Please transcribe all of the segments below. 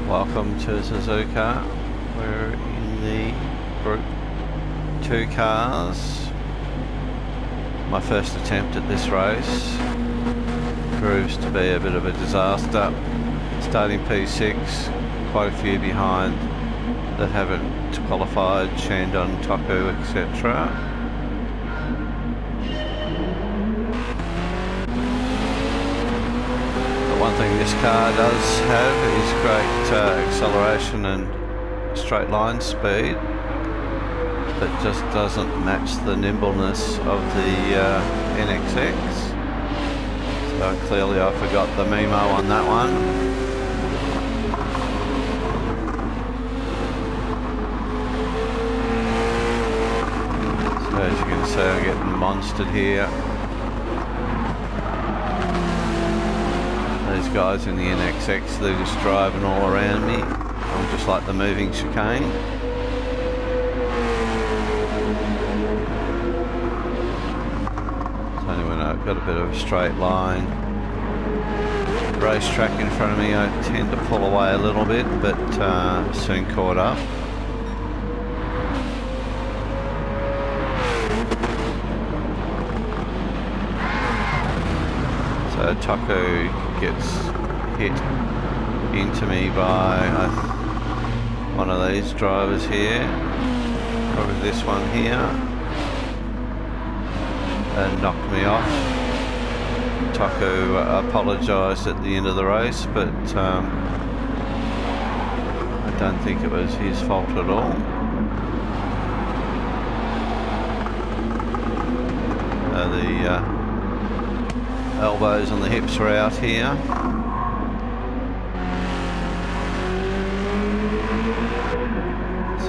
Welcome to Suzuka. We're in the Group 2 cars. My first attempt at this race proves to be a bit of a disaster. Starting P6, quite a few behind that haven't qualified, Shandon, Toku, etc. One thing this car does have is great acceleration and straight line speed, but just doesn't match the nimbleness of the NXX. So clearly I forgot the Mimo on that one. So as you can see, I'm getting monstered here. These guys in the NXX, they're just driving all around me. I'm just like the moving chicane. It's only when I've got a bit of a straight line racetrack in front of me I tend to pull away a little bit, but soon caught up. So Toku gets hit into me by one of these drivers here, probably this one here, and knocked me off. Toku apologised at the end of the race, but I don't think it was his fault at all. The elbows on the hips are out here.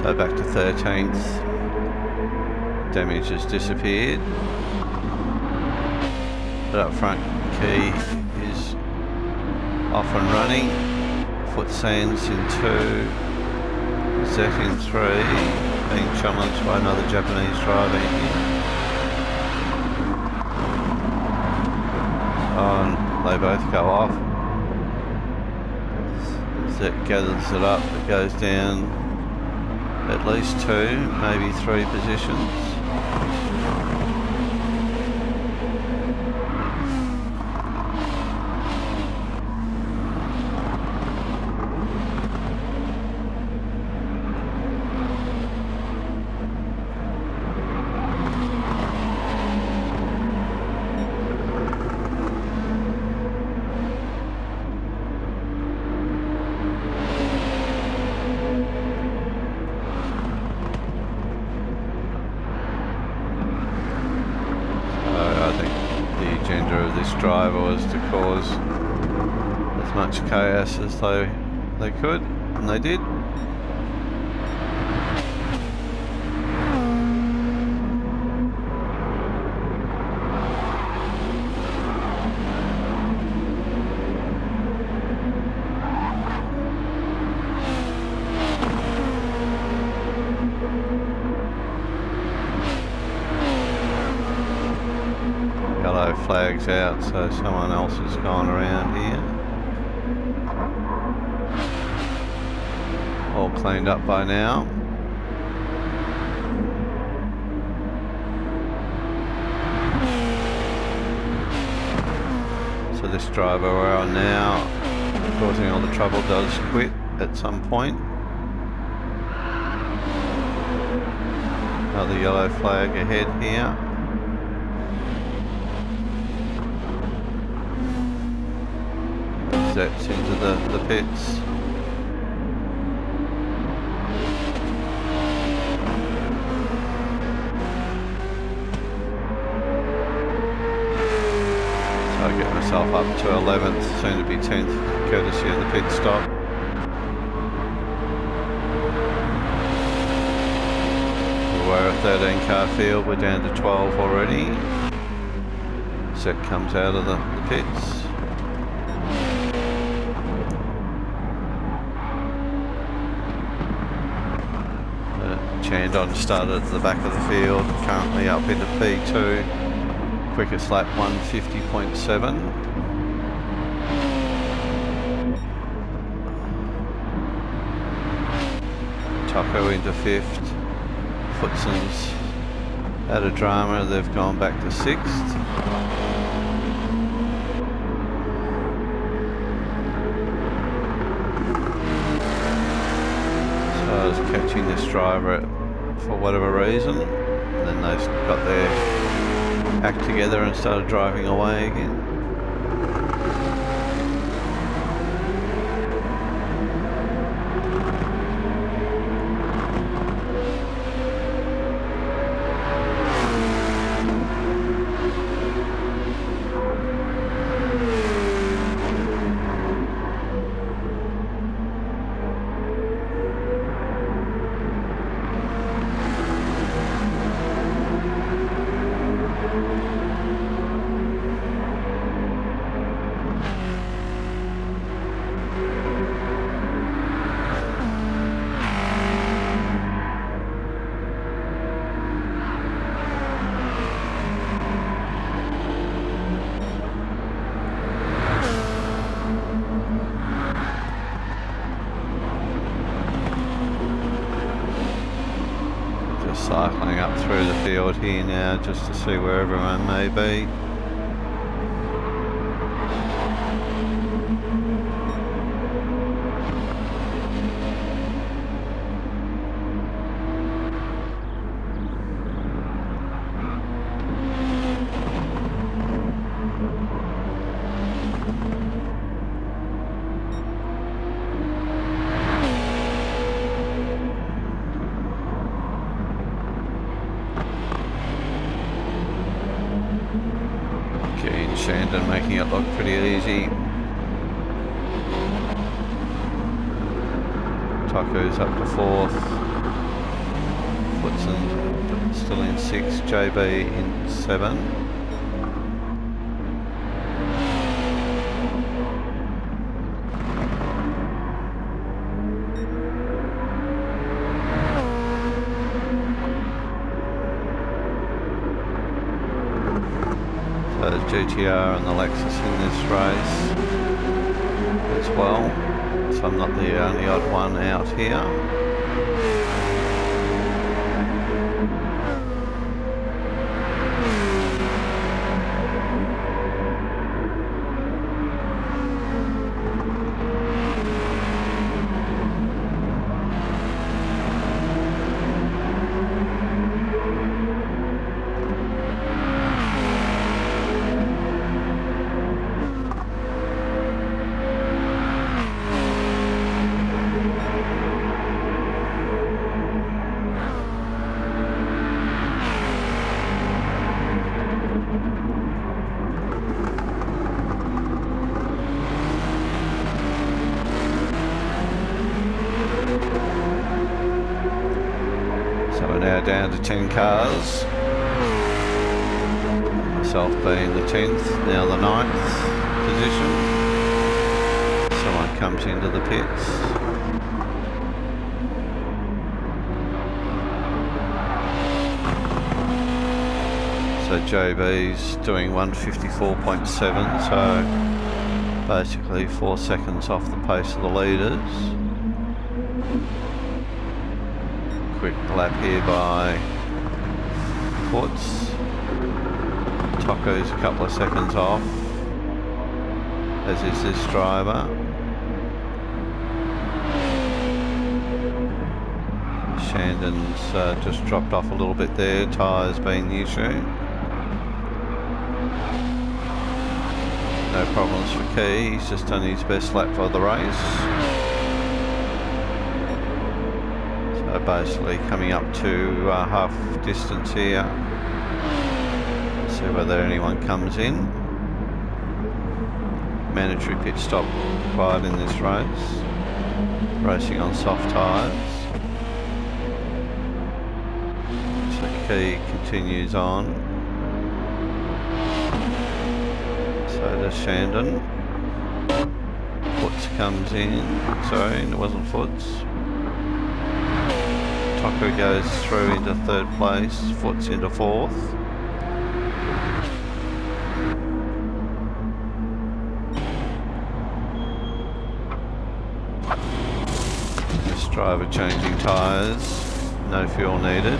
So back to 13th. Damage has disappeared. But up front, key is off and running. Foot Sands in 2. Zet in 3. Being challenged by another Japanese driver here. And they both go off. Zet gathers it up, it goes down at least 2, maybe 3 positions. Of this driver was to cause as much chaos as they could, and they did. Yellow flags out, so someone else has gone around here. All cleaned up by now. So this driver we're on now, causing all the trouble, does quit at some point. Another yellow flag ahead here. Zets into the pits. So I get myself up to 11th, soon to be 10th, courtesy of the pit stop. We're a 13 car field, we're down to 12 already. Zet comes out of the pits. Shandon started at the back of the field, currently up into P2, quickest lap 150.7. Taco into 5th. Footson's had a drama, they've gone back to 6th. So I was catching this driver for whatever reason, and then they got their act together and started driving away again. Cycling up through the field here now just to see where everyone may be. Shandon making it look pretty easy. Taco's up to 4th. Woodson still in 6th. JB in 7. So there's GTR and the Lexus in this race as well, so I'm not the only odd one out here. So we're now down to 10 cars, myself being the 10th, now the 9th position. Someone comes into the pits. So JB's doing 154.7, so basically 4 seconds off the pace of the leaders. Quick lap here by Foots. Taco's a couple of seconds off, as is this driver. Shandon's just dropped off a little bit there, tyres being the issue. No problems for Key, he's just done his best lap for the race. So basically coming up to half distance here. See whether anyone comes in. Mandatory pit stop required in this race. Racing on soft tyres. So Key continues on. So does Shandon. Foots comes in. Sorry, it wasn't Foots. Taco goes through into 3rd place. Foots into 4th. driver changing tyres, no fuel needed.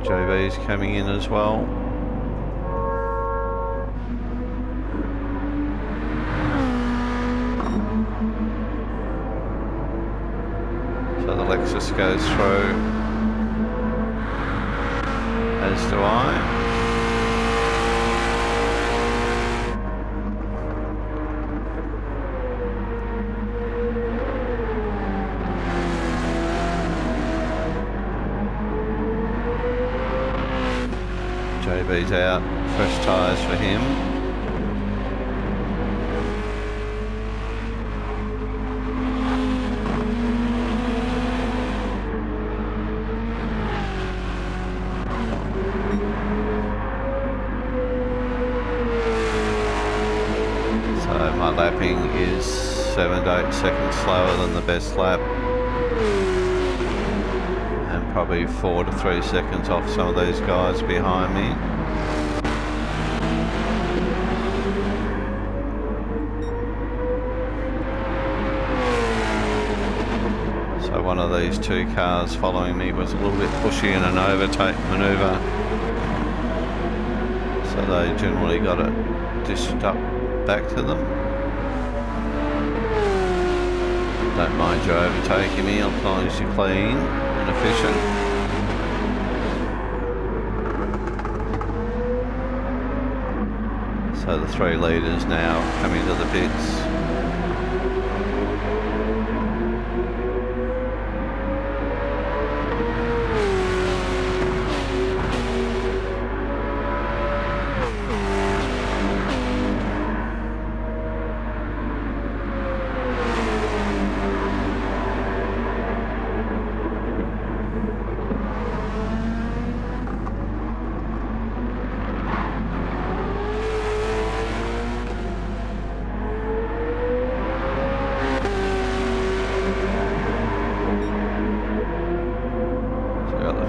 JB's coming in as well. So the Lexus goes through, as do I. JB's out, fresh tyres for him. So my lapping is 7 to 8 seconds slower than the best lap. Probably 4 to 3 seconds off some of these guys behind me. So one of these two cars following me was a little bit pushy in an overtake manoeuvre. So they generally got it dished up back to them. Don't mind you overtaking me, as long as you're clean and efficient. So the 3 leaders now come into the pits.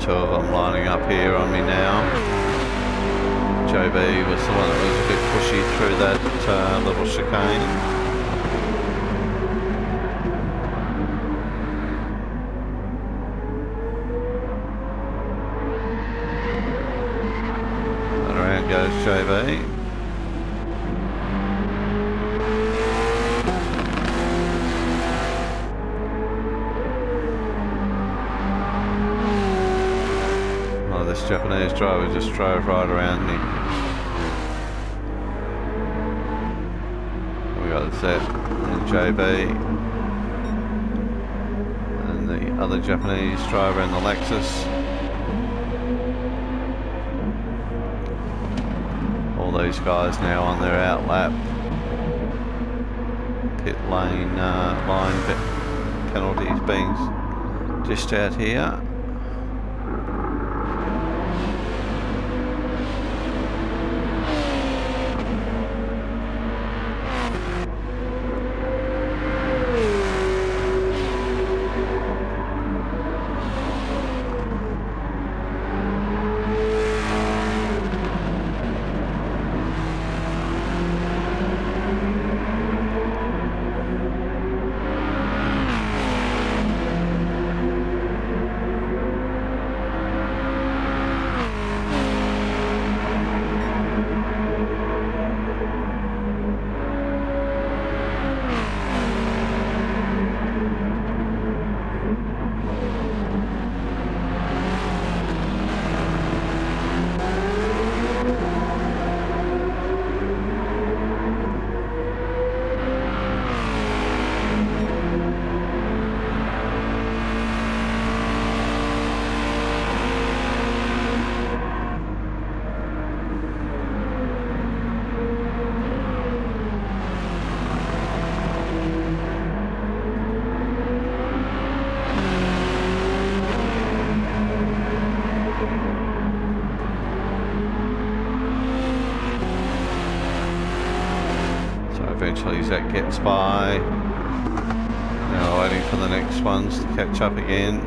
Two of them lining up here on me now. JB was the one that was a bit pushy through that little chicane. And around goes JB. This Japanese driver just drove right around me. We got Zep and JB and the other Japanese driver in the Lexus. All these guys now on their out lap. Pit lane line penalties being dished out here. Eventually Zach gets by. Now waiting for the next ones to catch up again.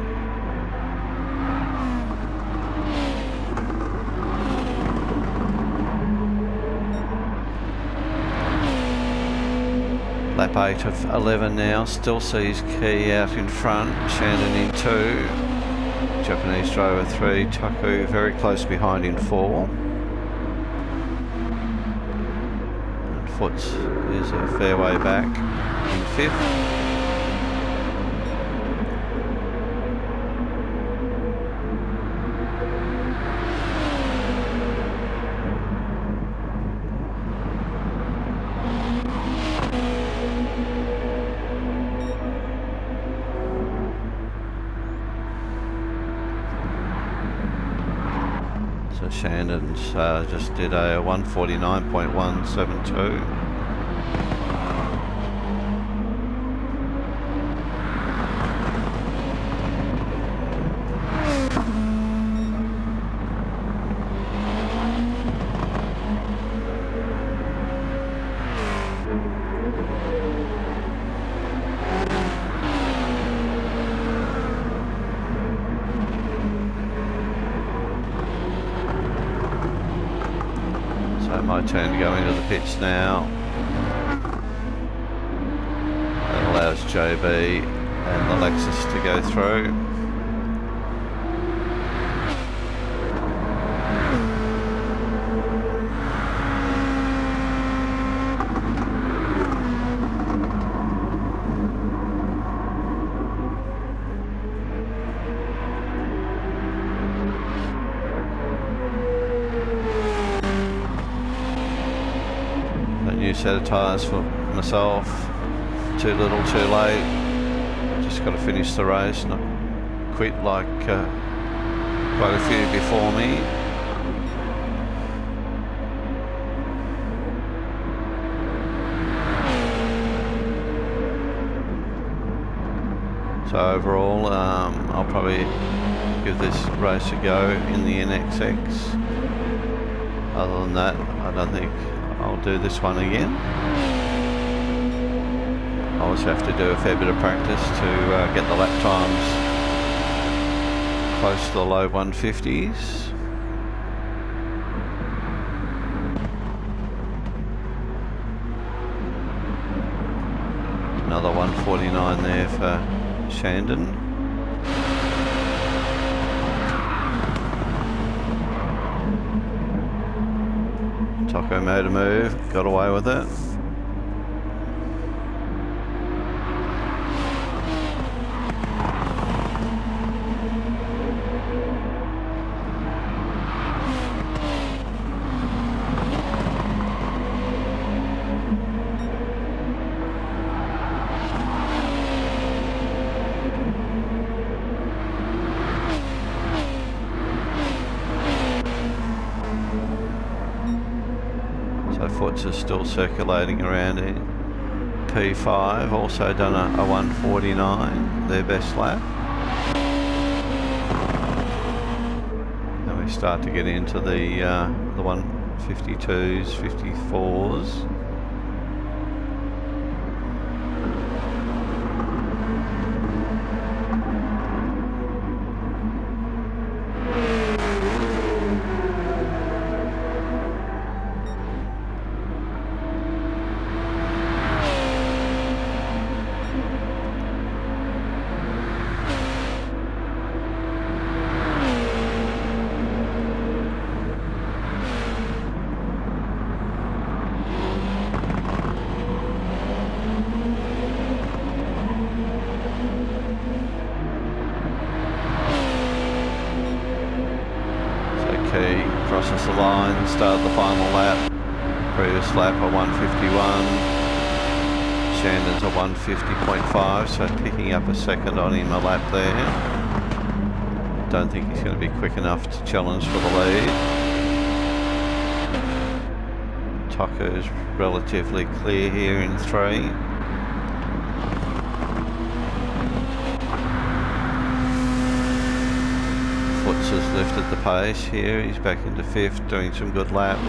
Lap 8 of 11 now, still sees Key out in front, Shandon in 2, Japanese driver 3, Taku very close behind in 4. And Foots is a fair way back in 5th. So Shandon's just did a 149.172. My turn to go into the pits now. That allows JB and the Lexus to go through. New set of tyres for myself, too little too late, just got to finish the race, not quit like quite a few before me. So overall I'll probably give this race a go in the NXX. Other than that, I don't think I'll do this one again. I always have to do a fair bit of practice to get the lap times close to the low 150s. Another 149 there for Shandon. Taco made a move, got away with it. So Foots is still circulating around in P5, also done a 149, their best lap. And we start to get into the 152s, 54s. Crosses the line, started the final lap. Previous lap a 151. Shandon's a 150.5, so picking up a second on him a lap there. Don't think he's going to be quick enough to challenge for the lead. Tucker's relatively clear here in 3. Foots has lifted the pace here, he's back into 5th, doing some good laps.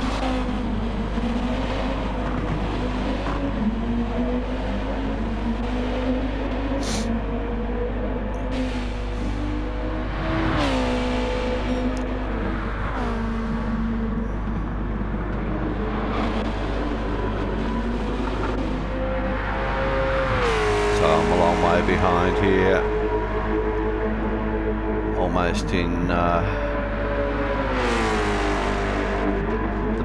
So I'm a long way behind here. Almost in the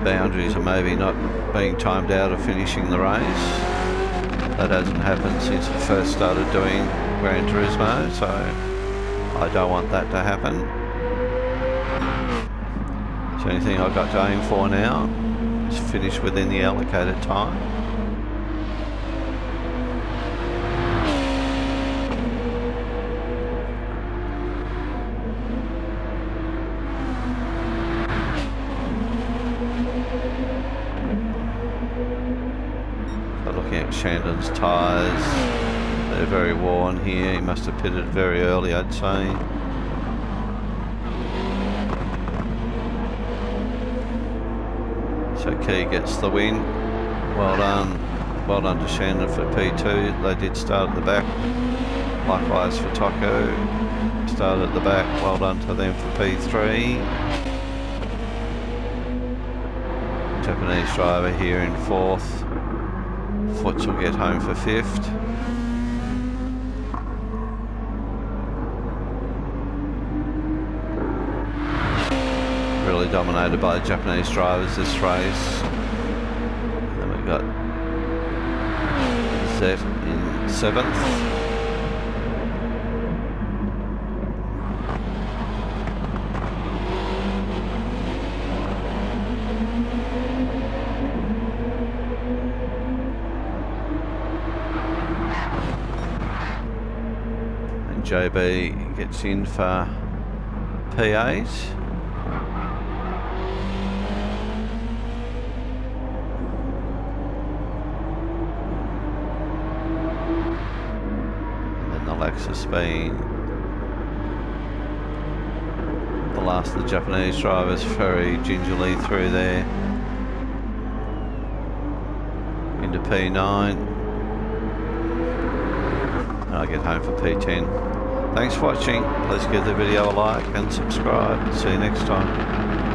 boundaries of maybe not being timed out of finishing the race. That hasn't happened since I first started doing Gran Turismo, so I don't want that to happen. So anything I've got to aim for now is finish within the allocated time. Looking at Shandon's tyres, they're very worn here. He must have pitted very early, I'd say. So Key gets the win. Well done. Well done to Shandon for P2. They did start at the back. Likewise for Tocco. Started at the back. Well done to them for P3. Japanese driver here in 4th. Foots will get home for 5th. Really dominated by the Japanese drivers this race. Then we've got Zet in 7th. JB gets in for P8. And then the Lexus being the last of the Japanese drivers, very gingerly through there into P9. And I get home for P10. Thanks for watching. Please give the video a like and subscribe. See you next time.